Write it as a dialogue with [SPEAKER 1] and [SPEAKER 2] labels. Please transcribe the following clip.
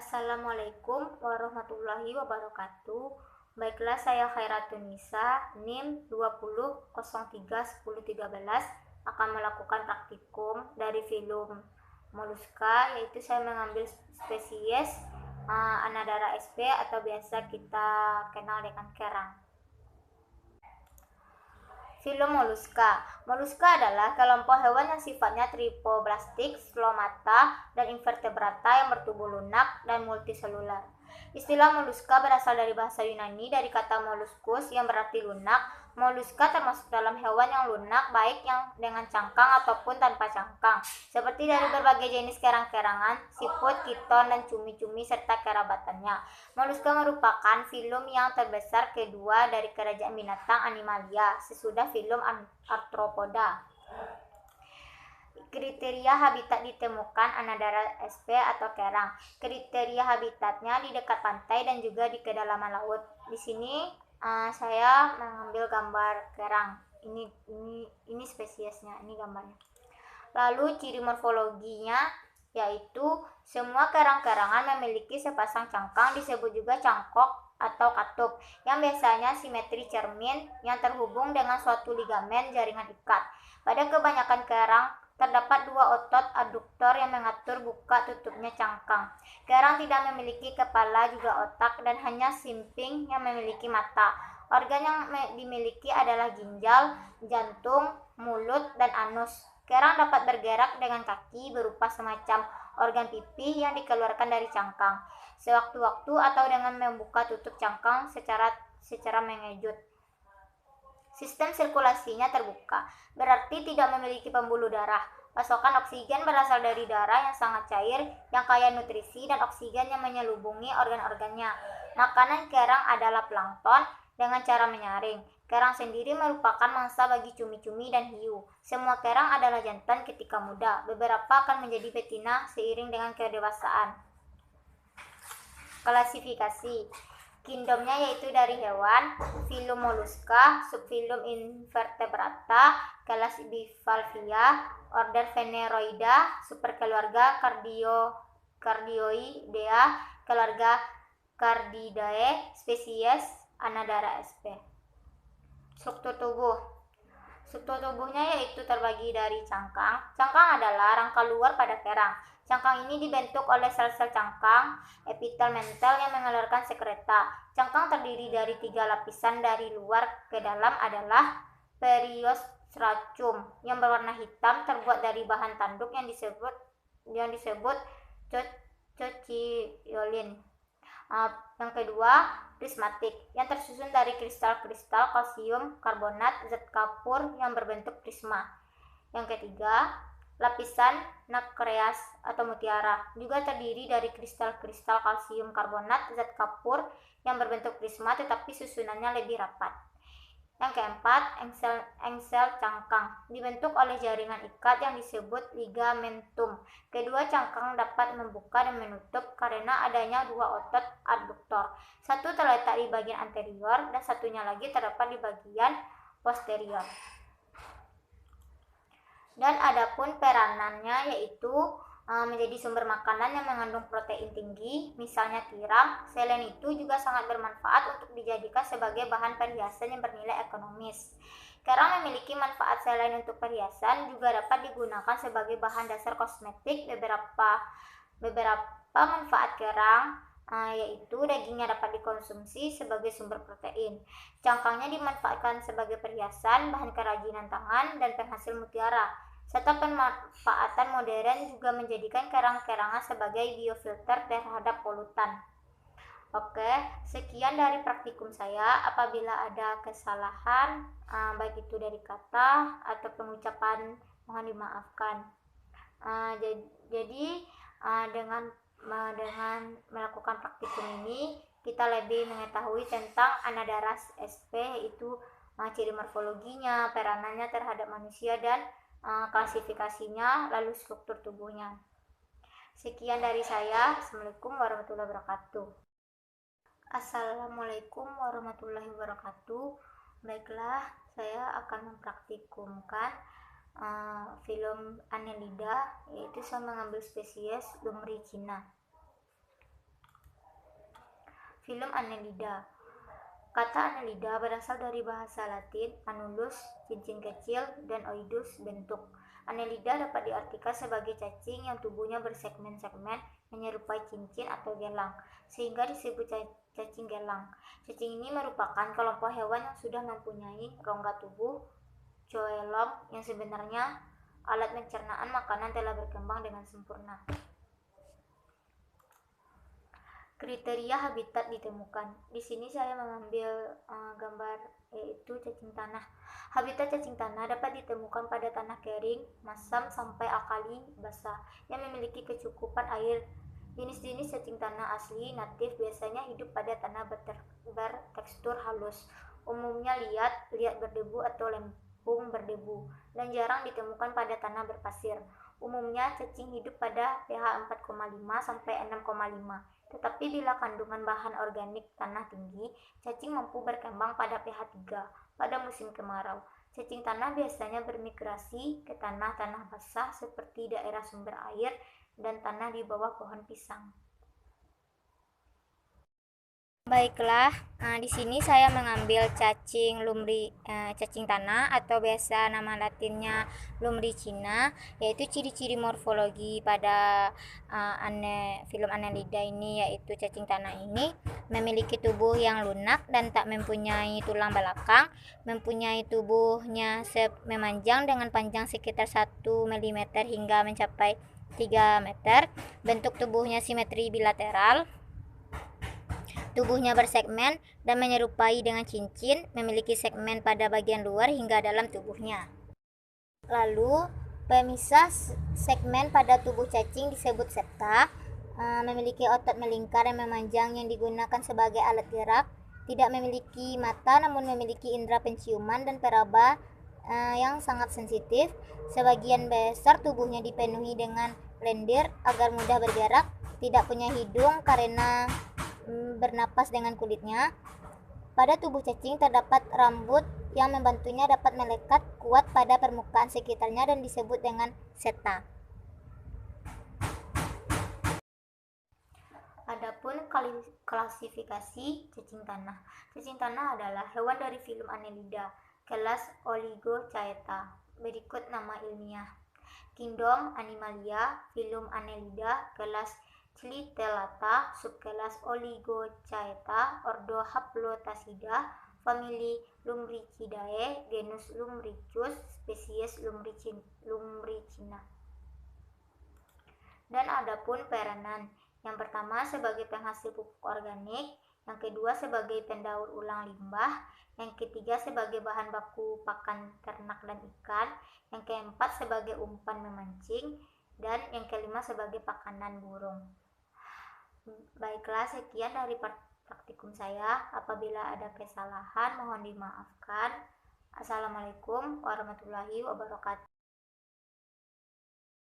[SPEAKER 1] Assalamualaikum warahmatullahi wabarakatuh. Baiklah, saya Khairatun Nisa, NIM 20031013 akan melakukan praktikum dari film Moluska, yaitu saya mengambil spesies Anadara sp atau biasa kita kenal dengan kerang. Filum moluska. Moluska adalah kelompok hewan yang sifatnya tripoblastik, slomata, dan invertebrata yang bertubuh lunak dan multiselular. Istilah moluska berasal dari bahasa Yunani dari kata molluscus yang berarti lunak. Moluska termasuk dalam hewan yang lunak, baik yang dengan cangkang ataupun tanpa cangkang, seperti dari berbagai jenis kerang-kerangan, siput, kiton, dan cumi-cumi serta kerabatannya. Moluska merupakan filum yang terbesar kedua dari kerajaan binatang Animalia, sesudah filum Arthropoda. Kriteria habitat ditemukan Anadara sp atau kerang. Kriteria habitatnya di dekat pantai dan juga di kedalaman laut. Di sini saya mengambil gambar kerang. Ini spesiesnya, ini gambarnya. Lalu ciri morfologinya yaitu semua kerang-kerangan memiliki sepasang cangkang, disebut juga cangkok atau katup, yang biasanya simetri cermin yang terhubung dengan suatu ligamen jaringan ikat. Pada kebanyakan kerang terdapat dua otot aduktor yang mengatur buka tutupnya cangkang. Kerang tidak memiliki kepala juga otak dan hanya simping yang memiliki mata. Organ yang dimiliki adalah ginjal, jantung, mulut, dan anus. Kerang dapat bergerak dengan kaki berupa semacam organ pipih yang dikeluarkan dari cangkang sewaktu-waktu atau dengan membuka tutup cangkang secara mengejut. Sistem sirkulasinya terbuka, berarti tidak memiliki pembuluh darah. Pasokan oksigen berasal dari darah yang sangat cair, yang kaya nutrisi dan oksigen yang menyelubungi organ-organnya. Makanan kerang adalah plankton dengan cara menyaring. Kerang sendiri merupakan mangsa bagi cumi-cumi dan hiu. Semua kerang adalah jantan ketika muda. Beberapa akan menjadi betina seiring dengan kedewasaan. Klasifikasi. Kingdomnya yaitu dari hewan, filum Mollusca, subfilum Invertebrata, kelas Bivalvia, order Phaneroida, superkeluarga Cardioidea, keluarga Cardidae, spesies Anadara sp. Struktur tubuh. Struktur tubuhnya yaitu terbagi dari cangkang. Cangkang adalah rangka luar pada kerang. Cangkang ini dibentuk oleh sel-sel cangkang, epitel mental yang mengeluarkan sekreta. Cangkang terdiri dari 3 lapisan, dari luar ke dalam adalah periostracum yang berwarna hitam, terbuat dari bahan tanduk yang disebut cocciolin. Yang kedua, prismatik, yang tersusun dari kristal-kristal kalsium karbonat zat kapur yang berbentuk prisma. Yang ketiga, lapisan nacreas atau mutiara, juga terdiri dari kristal-kristal kalsium karbonat zat kapur yang berbentuk prisma tetapi susunannya lebih rapat. Yang keempat, engsel cangkang, dibentuk oleh jaringan ikat yang disebut ligamentum. Kedua cangkang dapat membuka dan menutup karena adanya dua otot adduktor. Satu terletak di bagian anterior dan satunya lagi terdapat di bagian posterior. Dan adapun peranannya yaitu menjadi sumber makanan yang mengandung protein tinggi, misalnya tiram. Selain itu juga sangat bermanfaat untuk dijadikan sebagai bahan perhiasan yang bernilai ekonomis. Kerang memiliki manfaat selain untuk perhiasan, juga dapat digunakan sebagai bahan dasar kosmetik. Beberapa manfaat kerang yaitu dagingnya dapat dikonsumsi sebagai sumber protein. Cangkangnya dimanfaatkan sebagai perhiasan, bahan kerajinan tangan, dan penghasil mutiara. Serta pemanfaatan modern juga menjadikan kerang-kerangan sebagai biofilter terhadap polutan. Oke, sekian dari praktikum saya. Apabila ada kesalahan, baik itu dari kata atau pengucapan, mohon dimaafkan. Jadi dengan melakukan praktikum ini, kita lebih mengetahui tentang Anadara sp, yaitu ciri morfologinya, peranannya terhadap manusia, dan klasifikasinya, lalu struktur tubuhnya. Sekian dari saya. Assalamualaikum warahmatullahi wabarakatuh. Assalamualaikum warahmatullahi wabarakatuh. Baiklah, saya akan mempraktikumkan film Annelida, yaitu saya mengambil spesies lumricina. Film Annelida. Kata Annelida berasal dari bahasa Latin annulus, cincin kecil, dan oidus, bentuk. Annelida dapat diartikan sebagai cacing yang tubuhnya bersegmen-segmen menyerupai cincin atau gelang, sehingga disebut cacing gelang. Cacing ini merupakan kelompok hewan yang sudah mempunyai rongga tubuh coelom yang sebenarnya alat pencernaan makanan telah berkembang dengan sempurna. Kriteria habitat ditemukan. Di sini saya mengambil gambar yaitu cacing tanah. Habitat cacing tanah dapat ditemukan pada tanah kering, masam sampai alkali basah yang memiliki kecukupan air. Jenis-jenis cacing tanah asli natif biasanya hidup pada tanah bertekstur halus, umumnya liat berdebu atau lempung berdebu, dan jarang ditemukan pada tanah berpasir. Umumnya cacing hidup pada pH 4,5 sampai 6,5. Tetapi bila kandungan bahan organik tanah tinggi, cacing mampu berkembang pada pH 3 pada musim kemarau. Cacing tanah biasanya bermigrasi ke tanah-tanah basah seperti daerah sumber air dan tanah di bawah pohon pisang. Baiklah, di sini saya mengambil cacing tanah atau biasa nama latinnya lumricina, yaitu ciri-ciri morfologi pada film Annelida ini, yaitu cacing tanah ini memiliki tubuh yang lunak dan tak mempunyai tulang belakang, mempunyai tubuhnya memanjang dengan panjang sekitar 1 mm hingga mencapai 3 meter, bentuk tubuhnya simetri bilateral, tubuhnya bersegmen dan menyerupai dengan cincin, memiliki segmen pada bagian luar hingga dalam tubuhnya. Lalu, pemisah segmen pada tubuh cacing disebut septa, memiliki otot melingkar yang memanjang yang digunakan sebagai alat gerak, tidak memiliki mata namun memiliki indera penciuman dan peraba yang sangat sensitif. Sebagian besar tubuhnya dipenuhi dengan lendir agar mudah bergerak, tidak punya hidung karena bernapas dengan kulitnya. Pada tubuh cacing terdapat rambut yang membantunya dapat melekat kuat pada permukaan sekitarnya dan disebut dengan seta. Adapun klasifikasi cacing tanah. Cacing tanah adalah hewan dari film Annelida, kelas Oligochaeta. Berikut nama ilmiah: Kingdom Animalia, film Annelida, kelas Clitellata, subkelas Oligochaeta, ordo Haplotacida, famili Lumbricidae, genus Lumbricus, spesies Lumbricina. Dan adapun peranan, yang pertama sebagai penghasil pupuk organik, yang kedua sebagai pendaur ulang limbah, yang ketiga sebagai bahan baku pakan ternak dan ikan, yang keempat sebagai umpan memancing, dan yang kelima sebagai pakanan burung. Baiklah, sekian dari praktikum saya. Apabila ada kesalahan mohon dimaafkan. Assalamualaikum warahmatullahi wabarakatuh.